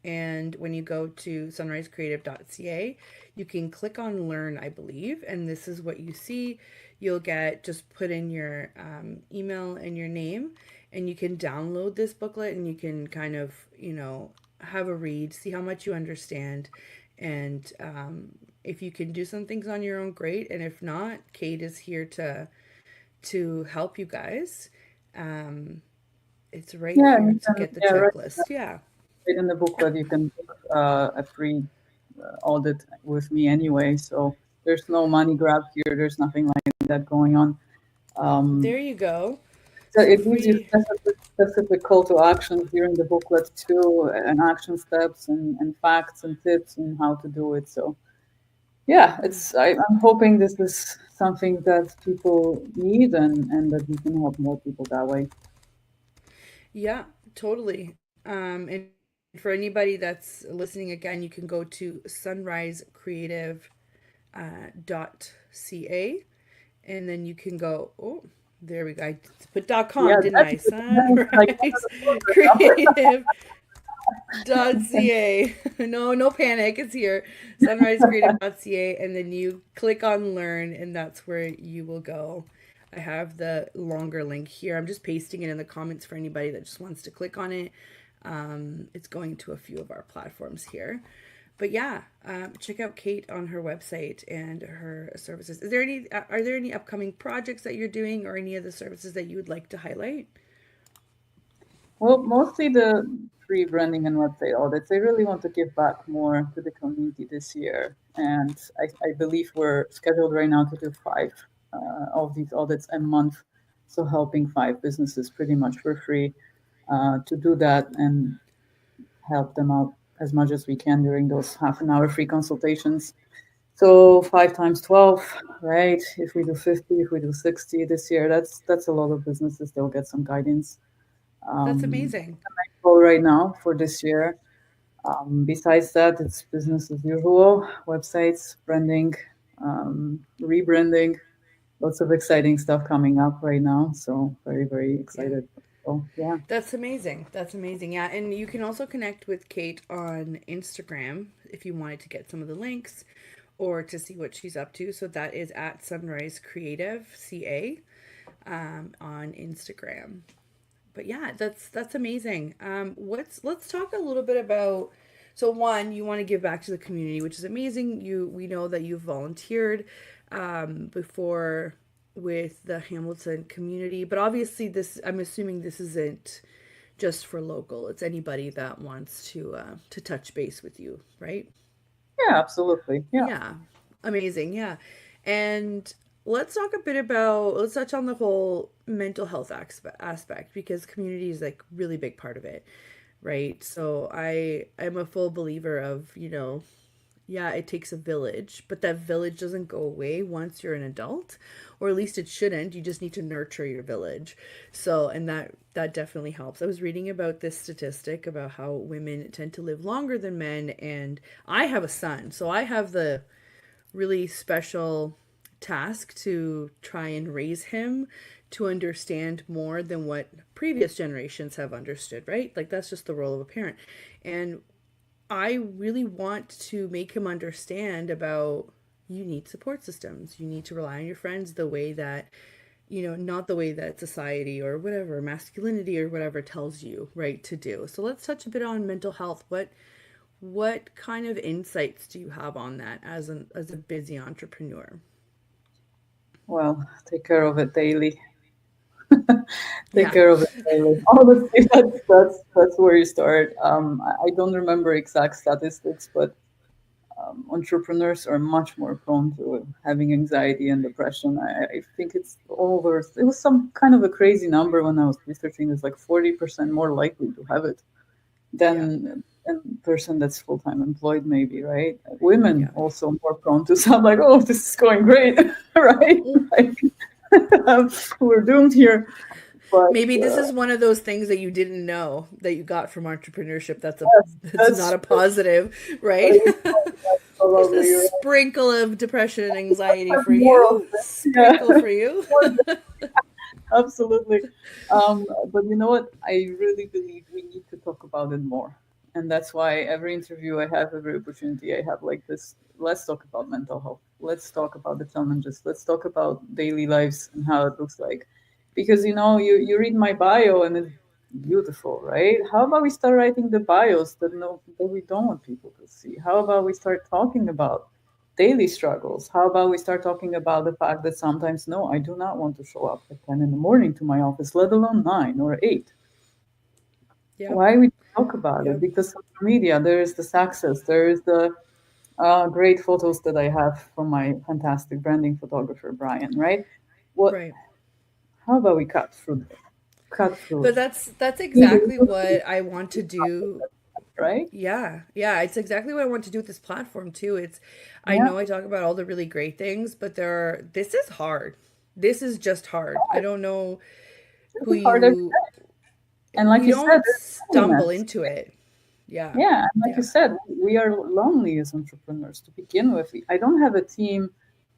And when you go to sunrisecreative.ca, you can click on learn, I believe. And this is what you see. You'll get, just put in your email and your name, and you can download this booklet and you can kind of, have a read, see how much you understand. And if you can do some things on your own, great. And if not, Kate is here to help you guys. It's right yeah, here you to can, get the yeah, right. checklist. Yeah. Right in the booklet, you can book a free audit with me anyway. So there's no money grab here. There's nothing like that going on. Um, There you go. so So it gives you free. specific call to action here in the booklet too, and action steps and facts and tips and how to do it. So yeah, I'm hoping this is something that people need and that we can help more people that way. Yeah, totally. And for anybody that's listening again, you can go to sunrisecreative.ca, and then you can go, oh, there we go. I put Yeah, .com, didn't that's I? like one of the Sunrisecreative.ca. No, no panic. It's here. Sunrisecreative.ca, and then you click on learn, and that's where you will go. I have the longer link here. I'm just pasting it in the comments for anybody that just wants to click on it. It's going to a few of our platforms here. But yeah, check out Kate on her website and her services. Are there any upcoming projects that you're doing or any of the services that you would like to highlight? Well, mostly the free branding and website audits. I really want to give back more to the community this year. And I believe we're scheduled right now to do 5 of these audits a month. So helping 5 businesses pretty much for free to do that and help them out as much as we can during those half an hour free consultations. So 5 times 12, right? If we do 50, if we do 60 this year, that's a lot of businesses. They'll get some guidance. That's Um, amazing. goal right now for this year. Besides that, it's business as usual, websites, branding, rebranding, lots of exciting stuff coming up right now. So very, very Yeah. excited. So yeah. That's amazing. That's amazing. Yeah. And you can also connect with Kate on Instagram if you wanted to get some of the links or to see what she's up to. So that is at Sunrise Creative CA on Instagram. But yeah, that's amazing. Let's talk a little bit about. So one, you want to give back to the community, which is amazing. We know that you've volunteered before with the Hamilton community, but obviously this I'm assuming this isn't just for local. It's anybody that wants to touch base with you, right? Yeah, absolutely. Yeah. Yeah. Amazing. Yeah. And let's touch on the whole mental health aspect because community is like really big part of it, right? So I'm a full believer of, yeah, it takes a village, but that village doesn't go away once you're an adult, or at least it shouldn't. You just need to nurture your village. So, and that definitely helps. I was reading about this statistic about how women tend to live longer than men, and I have a son, so I have the really special task to try and raise him to understand more than what previous generations have understood, right? Like that's just the role of a parent. And I really want to make him understand about you need support systems. You need to rely on your friends the way that, not the way that society or whatever, masculinity or whatever tells you, right, to do. So let's touch a bit on mental health. What kind of insights do you have on that as a busy entrepreneur? Well, take care of it daily. Take Yeah. care of it daily. Honestly, that's where you start. I don't remember exact statistics, but entrepreneurs are much more prone to having anxiety and depression. I think it's over. It was some kind of a crazy number when I was researching. It's like 40% more likely to have it Yeah. than a person that's full time employed, maybe, right? Women Yeah. also more prone to sound like, oh, this is going great, right? Like, we're doomed here. But Maybe this is one of those things that you didn't know that you got from entrepreneurship. yes, That's not that's a positive, right? that is Just a probably sprinkle of depression and anxiety for more of you. it. Yeah. Sprinkle for you. Absolutely. But you know what? I really believe we need to talk about it more. And that's why every interview I have, every opportunity I have like this, let's talk about mental health. Let's talk about the challenges. Let's talk about daily lives and how it looks like. Because, you read my bio and it's beautiful, right? How about we start writing the bios that no that we don't want people to see? How about we start talking about daily struggles? How about we start talking about the fact that sometimes, no, I do not want to show up at 10 in the morning to my office, let alone 9 or 8. Yep. Why we talk about it? Yep. Because social media, there is this access, there is the great photos that I have from my fantastic branding photographer, Brian, right? What, Right. how about we cut through it? Cut through But it. that's exactly what I want to do. Right? Yeah, yeah, it's exactly what I want to do with this platform too. I Yeah. know I talk about all the really great things, but this is hard. This is just hard. I don't know This who is hard every you, day. And like we you said, don't there's stumble loneliness. into it. Yeah, Yeah, and like you yeah, said, we are lonely as entrepreneurs to begin with. I don't have a team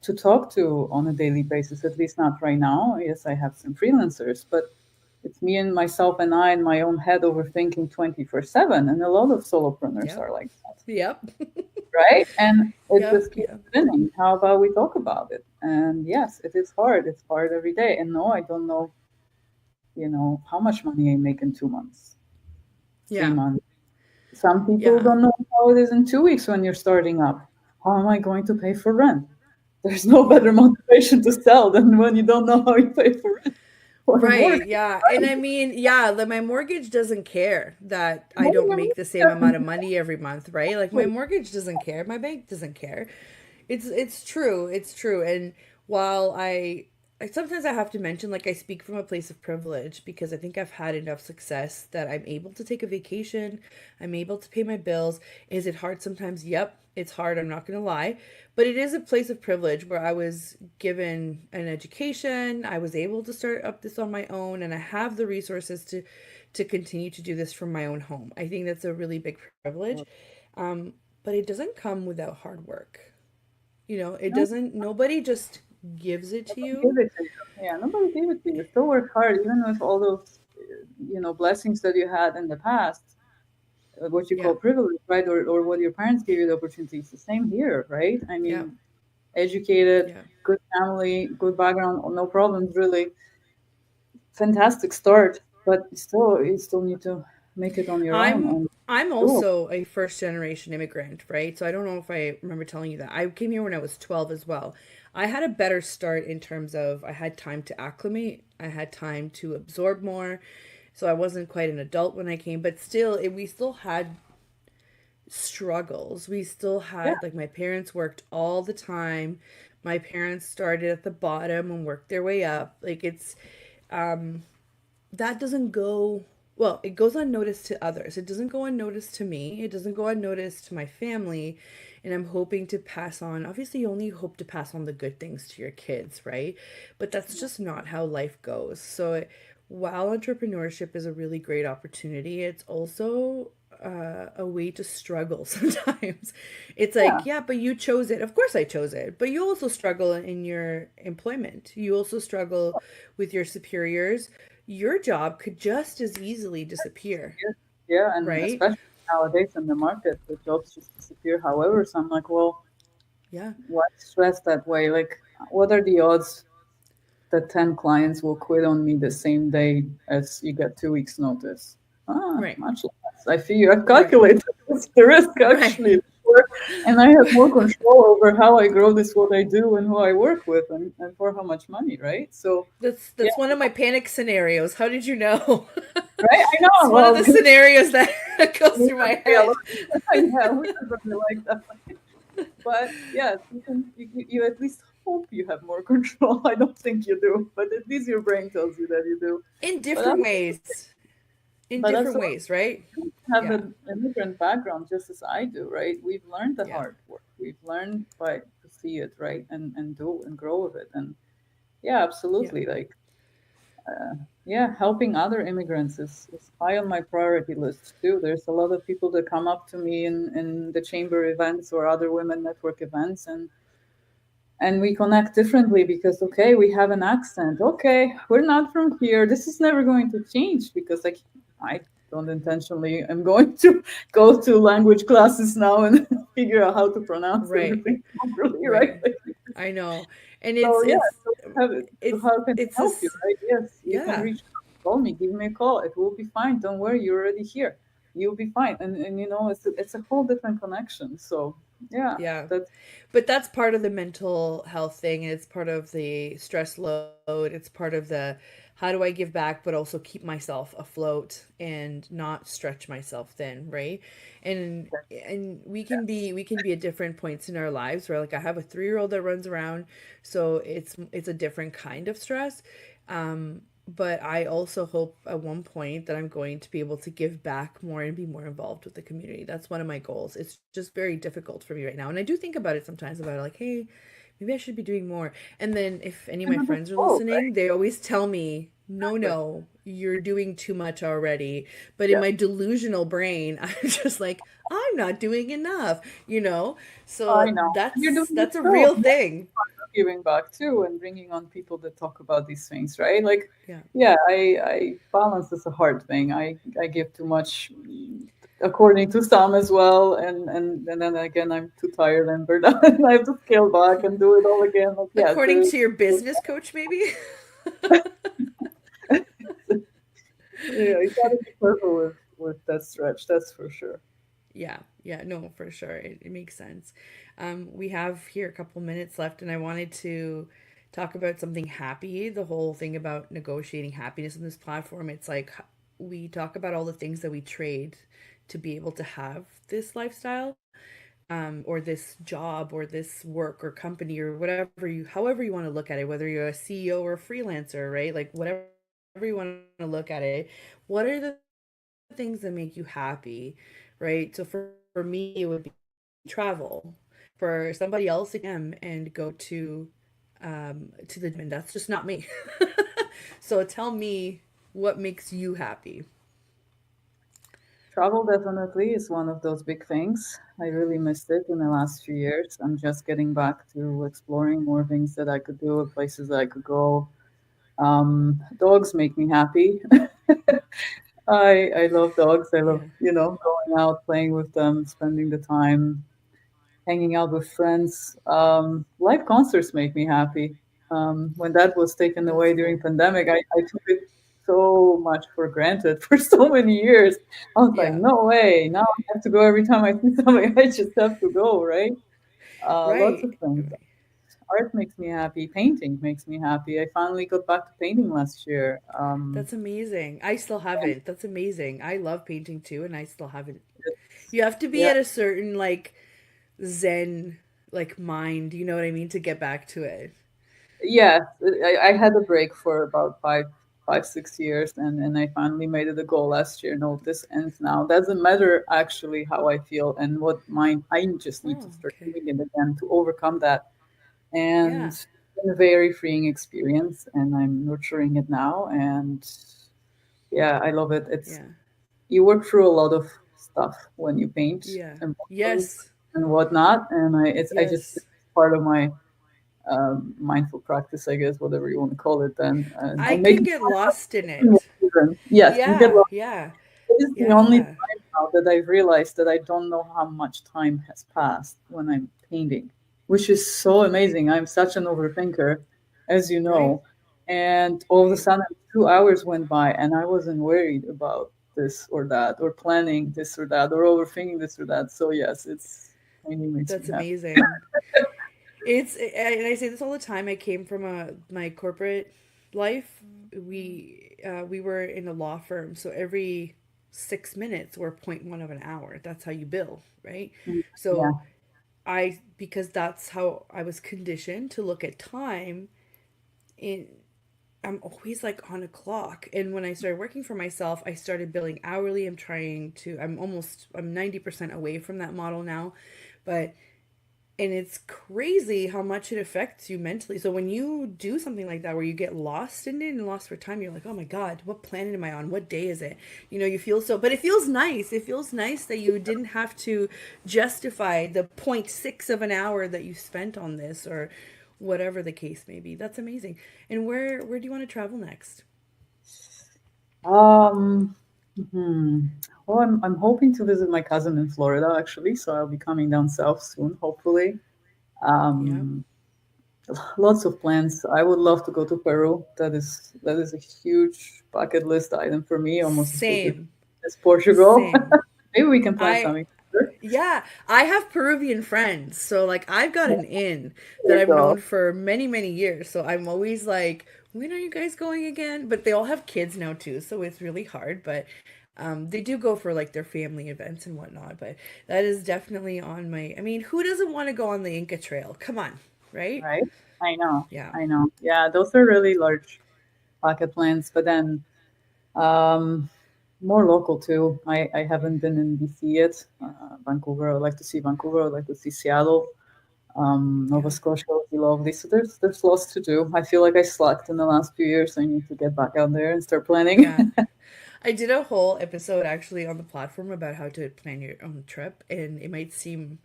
to talk to on a daily basis, at least not right now. Yes, I have some freelancers, but it's me and myself and I in my own head overthinking 24/7. And a lot of solopreneurs yep, are like that, yep, right? And it yep, just keeps yep. spinning. How about we talk about it? And yes, it is hard. It's hard every day. And no, I don't know, how much money I make in 2 months, three Yeah, months. Some people yeah. don't know how it is in 2 weeks when you're starting up. How am I going to pay for rent? There's no better Yeah. motivation to sell than when you don't know how you pay for rent or Right, mortgage. yeah. And I mean, yeah, my mortgage doesn't care that I What do don't you make the same mean? amount of money every month, right? Like my mortgage doesn't care, my bank doesn't care. It's true. It's true. And while I sometimes I have to mention like I speak from a place of privilege because I think I've had enough success that I'm able to take a vacation, I'm able to pay my bills. Is it hard sometimes? Yep, it's hard, I'm not going to lie. But it is a place of privilege where I was given an education, I was able to start up this on my own and I have the resources to continue to do this from my own home. I think that's a really big privilege. Um, but it doesn't come without hard work. It No, doesn't, nobody just gives it to nobody you. gave it to you. Yeah, nobody gave it to you. Still work hard, even with all those, blessings that you had in the past. What you Yeah. call privilege, right? Or what your parents gave you the opportunity. It's the same here, right? I Yeah. mean, educated, Yeah. good family, good background, no problems really. Fantastic start, but still, you still need to make it on your own I'm and I'm do it. also a first generation immigrant, right? So I don't know if I remember telling you that. I came here when I was 12 as well. I had a better start in terms of I had time to acclimate, I had time to absorb more. So I wasn't quite an adult when I came, but still we still had struggles. We still Yeah, had, like, my parents worked all the time. My parents started at the bottom and worked their way up. Like, that doesn't go, well, it goes unnoticed to others. It doesn't go unnoticed to me. It doesn't go unnoticed to my family. And I'm hoping to pass on, obviously, you only hope to pass on the good things to your kids, right? But that's just not how life goes. So, while entrepreneurship is a really great opportunity, it's also a way to struggle sometimes. It's yeah, like, yeah, but you chose it. Of course, I chose it. But you also struggle in your employment. You also struggle with your superiors. Your job could just as easily disappear, yeah, yeah, and right? especially nowadays in the market, the jobs just disappear. However, so I'm like, well, Yeah, why stress that way? Like, what are the odds that 10 clients will quit on me the same day as you get 2 weeks notice? right, Much less. I figure I've right, calculated what's the risk right, actually. And I have more control over how I grow this, what I do, and who I work with, and for how much money, right? So, yeah, That's one of my panic scenarios. How did you know? right. I It's know. one of Well, the scenarios that goes we through are my very head. alert. Yeah, we are very like that. But yes, you at least hope you have more control. I don't think you do, but at least your brain tells you that you do. In But different that's ways. In but that's different the ways, right? you have Yeah. an immigrant background just as I do, right? We've learned the Yeah. hard work. We've learned by to see it, right, and do and grow with it. And yeah, Yeah. absolutely. Like, yeah, helping other immigrants is high on my priority list too. There's a lot of people that come up to me in the chamber events or other women network events, and we connect differently because okay, we have an accent. Okay, we're not from here. This is never going to change because like I don't intentionally am going to go to language classes now and figure out how to pronounce Right. everything properly, right? Right. I know. And So yeah, so it's how can I it's help you, this right? Yes, you can yeah. reach out, call me, give me a call. It will be fine. Don't worry, you're already here. You'll be fine. And you know, it's a whole different connection. So yeah, Yeah. that's But that's part of the mental health thing. It's part of the stress load. It's part of the how do I give back, but also keep myself afloat and not stretch myself thin, right? And we can be at different points in our lives where like I have a 3-year-old that runs around, so it's a different kind of stress. But I also hope at one point that I'm going to be able to give back more and be more involved with the community. That's one of my goals. It's just very difficult for me right now. And I do think about it sometimes about like, hey, maybe I should be doing more. And then if any of my another friends are goal, listening, right? they always tell me, no, Exactly. no, you're doing too much already. But in Yeah. my delusional brain, I'm just like, I'm not doing enough, you know? I So know. And you're doing it that's a too. real thing. Giving back too and bringing on people that talk about these things, right? Like, Yeah. yeah, I balance is a hard thing. I give too much, according to some as well, and then again I'm too tired and burnt out, and I have to scale back and do it all again. Like, yes, According to your business coach, maybe? yeah, you gotta be careful with that stretch. That's for sure. Yeah, yeah, no, for sure. It makes sense. We have here a couple minutes left, and I wanted to talk about something happy. The whole thing about negotiating happiness on this platform. It's like we talk about all the things that we trade to be able to have this lifestyle, or this job, or this work, or company, or however you want to look at it, whether you're a CEO or a freelancer, right? Like whatever you want to look at it. What are the things that make you happy, right? So for me, it would be travel. For somebody else, it and go to the gym, and that's just not me. So tell me what makes you happy. Travel definitely is one of those big things. I really missed it in the last few years. I'm just getting back to exploring more things that I could do, places that I could go. Dogs make me happy. I love dogs. I love, Yeah. going out, playing with them, spending the time, hanging out with friends. Live concerts make me happy. When that was taken That's away during cool. pandemic, I took it so much for granted for so many years. I was like, Yeah. no way. Now I have to go every time I see somebody. I just have to go, right? Lots Right. of things. Right. Art makes me happy. Painting makes me happy. I finally got back to painting last year. That's amazing. I still And haven't. That's amazing. I love painting too, and I still haven't. it's, You have to be yeah, at a certain like zen like mind, you know what I mean, to get back to it. yeah. I had a break for about 6 years, and I finally made it a goal last year. No, this ends now. Doesn't matter actually how I feel and what mind. I just need to Oh, start okay. doing it again to overcome that. And Yeah. it's been a very freeing experience, and I'm nurturing it now. And yeah, I love it. It's Yeah. You work through a lot of stuff when you paint, Yeah. emotions Yes. and whatnot. And I just it's Yes. part of my mindful practice, I guess, whatever you want to call it. Then, and I I make can it get part lost in of my it. children. Yes, you get Yeah. lost. Yeah. It is the only Yeah. time now that I've realized that I don't know how much time has passed when I'm painting, which is so amazing. I'm such an overthinker, as you Right. know. And all of a Right. sudden, 2 hours went by, and I wasn't worried about this or that, or planning this or that, or overthinking this or that. So, yes, it's training makes me That's happy. amazing. And I say this all the time. I came from my corporate life. We were in a law firm, so every 6 minutes were point one of an hour. That's how you bill, right? Mm, So yeah. because that's how I was conditioned to look at time. In I'm always like on a clock. And when I started working for myself, I started billing hourly. I'm 90% away from that model now, but and it's crazy how much it affects you mentally. So when you do something like that where you get lost in it and lost for time, you're like, oh my God, what planet am I on? What day is it? You feel so, but it feels nice. It feels nice that you didn't have to justify the point six of an hour that you spent on this or whatever the case may be. That's amazing. And where do you want to travel next? Um, hmm. Well, I'm hoping to visit my cousin in Florida actually, so I'll be coming down south soon, hopefully. Yeah. Um, Lots of plans. I would love to go to Peru. That is a huge bucket list item for me, almost as big Same. as Portugal. Same. Maybe we can plan I something together. Yeah, I have Peruvian friends. So like I've got an in that There you I've go. known for many, many years. So I'm always like, when are you guys going again? But they all have kids now too, so it's really hard. But they do go for like their family events and whatnot. But that is definitely on my, I mean, who doesn't want to go on the Inca Trail? Come on, right? Right? I know. Yeah. I know. Yeah, those are really large bucket plans. But then um, more local too. I haven't been in BC yet. Vancouver. I'd like to see Vancouver. I'd like to see Seattle. Nova Yeah. Scotia would be lovely. So there's lots to do. I feel like I slacked in the last few years. I need to get back out there and start planning. Yeah. I did a whole episode actually on the platform about how to plan your own trip, and it might seem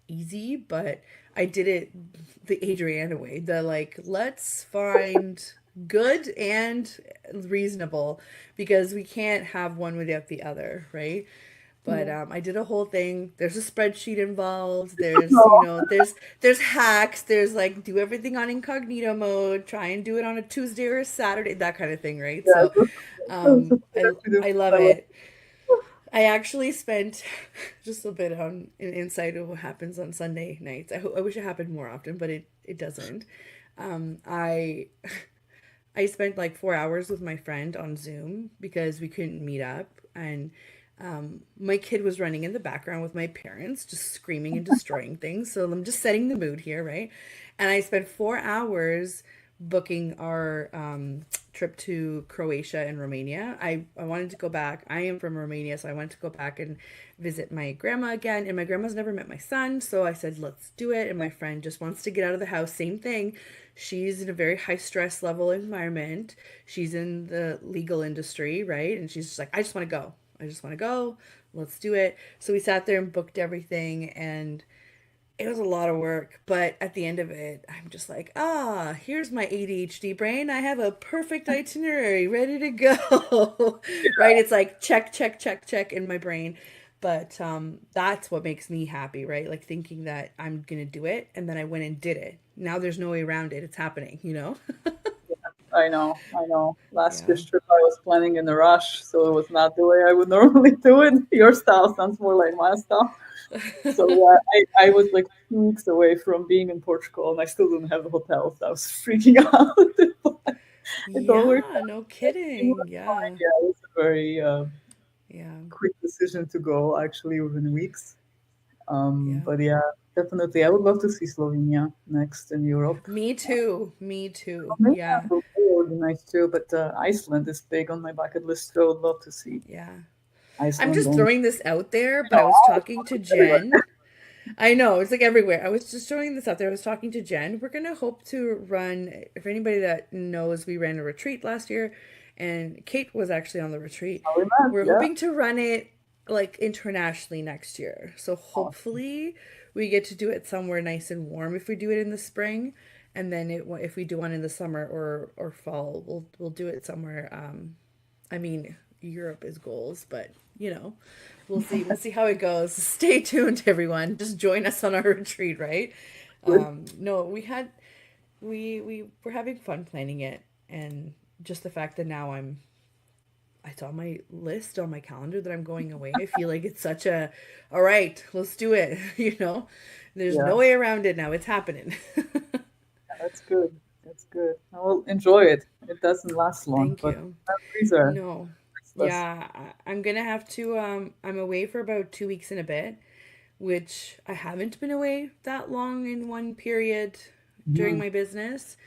easy, but I did it the Adriana way. The like, let's find good and reasonable because we can't have one without the other, right? But Yeah. I did a whole thing. There's a spreadsheet involved. There's, No. there's hacks. There's like do everything on incognito mode. Try and do it on a Tuesday or a Saturday, that kind of thing, right? Yeah, So, those are um, the I active I love I love. it. I actually spent just a bit on an insight of what happens on Sunday nights. I wish it happened more often, but it doesn't. I I spent like 4 hours with my friend on Zoom because we couldn't meet up, and my kid was running in the background with my parents, just screaming and destroying things. So I'm just setting the mood here, right? And I spent 4 hours booking our trip to Croatia and Romania. I wanted to go back. I am from Romania, so I wanted to go back and visit my grandma again. And my grandma's never met my son, so I said, let's do it. And my friend just wants to get out of the house. Same thing. She's in a very high stress level environment. She's in the legal industry, right? And she's just like, I just want to go. I just want to go. Let's do it. So we sat there and booked everything, and it was a lot of work, but at the end of it, I'm just like, here's my ADHD brain. I have a perfect itinerary ready to go. Right? It's like check, check, check, check in my brain. But that's what makes me happy, right? Like thinking that I'm gonna do it, and then I went and did it. Now there's no way around it. It's happening. I know, I know. Last Yeah. year's trip I was planning in a rush, so it was not the way I would normally do it. Your style sounds more like my style. So yeah, I was like 2 weeks away from being in Portugal and I still didn't have a hotel, so I was freaking out. But it all worked Yeah, out. no Everything kidding. was fine. Yeah. Yeah, it was a very Yeah. quick decision to go actually within weeks. Yeah. But yeah, definitely I would love to see Slovenia next in Europe. Me too. Me too. Romania Yeah. would be nice too, but Iceland is big on my bucket list, so I would love to see Yeah. I'm Iceland just on. throwing this out there, I but know, I was it's talking to everywhere. Jen. I know, it's like everywhere. I was just throwing this out there. I was talking to Jen. We're going to hope to run, if anybody that knows, we ran a retreat last year, and Kate was actually on the retreat. How we met, We're yeah. hoping to run it like internationally next year. So Awesome. hopefully we get to do it somewhere nice and warm if we do it in the spring. And then if we do one in the summer or fall, we'll do it somewhere. I mean, Europe is goals, but we'll see. We'll see how it goes. Stay tuned, everyone. Just join us on our retreat, right? Good. No, we were having fun planning it, and just the fact that now I'm it's on my list on my calendar that I'm going away. I feel like it's such a, all right, let's do it. There's Yeah, no way around it now. It's happening. that's good. That's good. I will enjoy it. It doesn't last long, Thank but you. memories are No. priceless. Yeah, I'm gonna have to. I'm away for about 2 weeks and a bit, which I haven't been away that long in one period during Mhm. my business.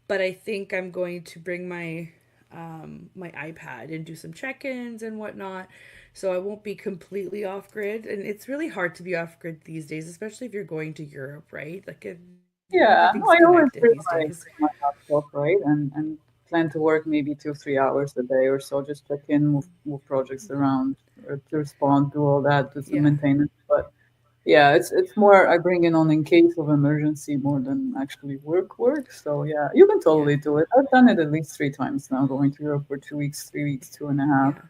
But I think I'm going to bring my iPad and do some check-ins and whatnot, so I won't be completely off grid. And it's really hard to be off grid these days, especially if you're going to Europe, right? Like Yeah, no, everything's I always connected these days. bring my laptop, right, and plan to work maybe 2 3 hours a day or so. Just check in, move projects around, or to respond, do all that, do some Yeah, maintenance. But yeah, it's more I bring it on in case of emergency more than actually work. So yeah, you can yeah, totally do it. I've done it at least 3 times now, going to Europe for 2 weeks, 3 weeks, 2.5. yeah.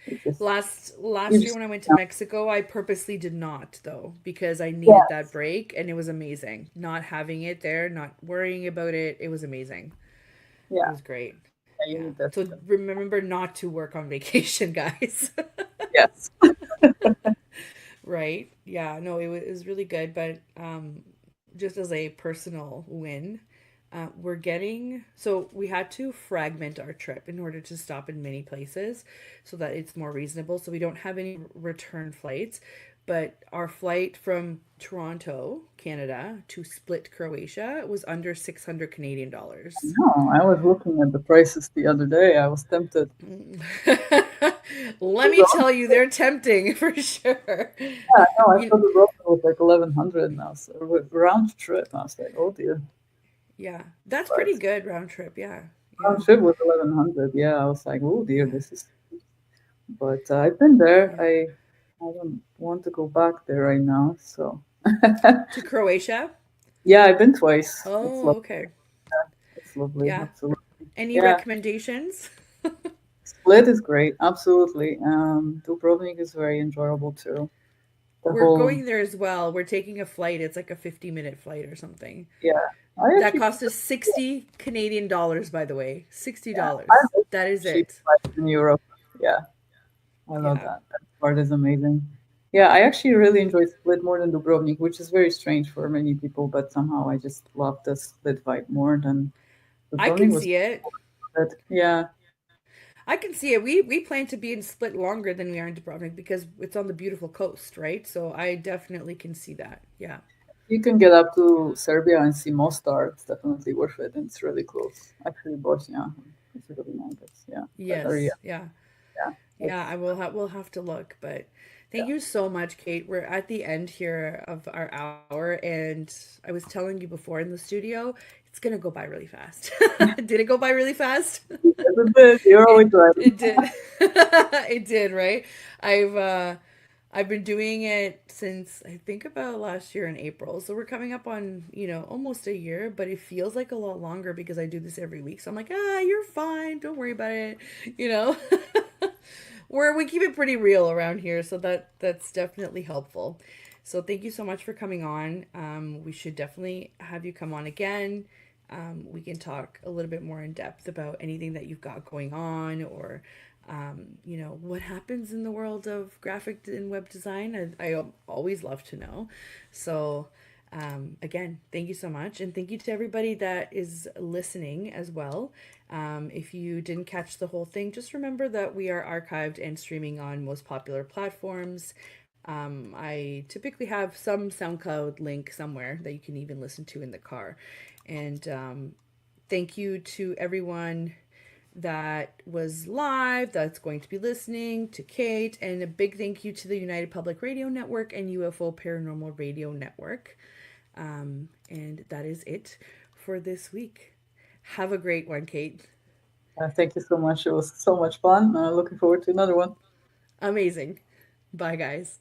It just Last year gives when I went to Mexico, I purposely did not though because I yeah, needed that break and it was amazing. Not having it there, not worrying about it, it was amazing. It yeah, was great. yeah, you Yeah. need that. So remember not to work on vacation, guys. Yes. Right? Yeah, no, it was really good, but just as a personal win, we're getting so we had to fragment our trip in order to stop in many places so that it's more reasonable. So we don't have any return flights, but our flight from Toronto, Canada, to Split, Croatia was under 600 Canadian dollars. No, I was looking at the prices the other day. I was tempted. Let me tell you, they're tempting for sure. Yeah, no, I You, saw the road was like 1100 now, so round trip. I was like, oh dear. yeah, that's pretty But good round trip. Yeah, yeah, round trip was 1100. Yeah, I was like, oh dear, yeah, this is. But I've been there. yeah. I don't want to go back there right now. So To Croatia? yeah, I've been twice. It's Oh, lovely. okay. It's lovely. Yeah. Absolutely. Any Yeah, recommendations? Split is great. Absolutely. Dubrovnik is very enjoyable too. The We're whole going there as well. We're taking a flight. It's like a 50-minute flight or something. yeah. I That actually cost us 60 Canadian dollars, by the way. yeah. I $60. love That is cheap it. flights in Europe. Yeah. I love Yeah. that. That part is amazing. Yeah, I actually really enjoy Split more than Dubrovnik, which is very strange for many people, but somehow I just love the Split vibe more than I Dubrovnik can was see it. good. Yeah, I can see it. We plan to be in Split longer than we are in Dubrovnik because it's on the beautiful coast, right? So I definitely can see that. Yeah. you can get up to Serbia and see Mostar. It's definitely worth it, and it's really close. Actually, Bosnia, it's really nice. Yeah, that area. Yes. Yeah. Yeah, Yeah, it's we'll have to look, but thank yeah. you so much, Kate. We're at the end here of our hour, and I was telling you before in the studio, it's gonna go by really fast. Did it go by really fast? It's a bit. You're always right. It did. It did, right? I've uh I've been doing it since I think about last year in April. So we're coming up on, almost a year, but it feels like a lot longer because I do this every week. So I'm like, you're fine. Don't worry about it. You know? We keep it pretty real around here, so that's definitely helpful. So thank you so much for coming on. We should definitely have you come on again. We can talk a little bit more in depth about anything that you've got going on, or what happens in the world of graphic and web design. I always love to know. So again, thank you so much. And thank you to everybody that is listening as well. If you didn't catch the whole thing, just remember that we are archived and streaming on most popular platforms. I typically have some SoundCloud link somewhere that you can even listen to in the car. And thank you to everyone that was live, that's going to be listening, to Kate, and a big thank you to the United Public Radio Network and UFO Paranormal Radio Network. And that is it for this week. Have a great one, Kate. Thank you so much. It was so much fun. Looking forward to another one. Amazing. Bye, guys.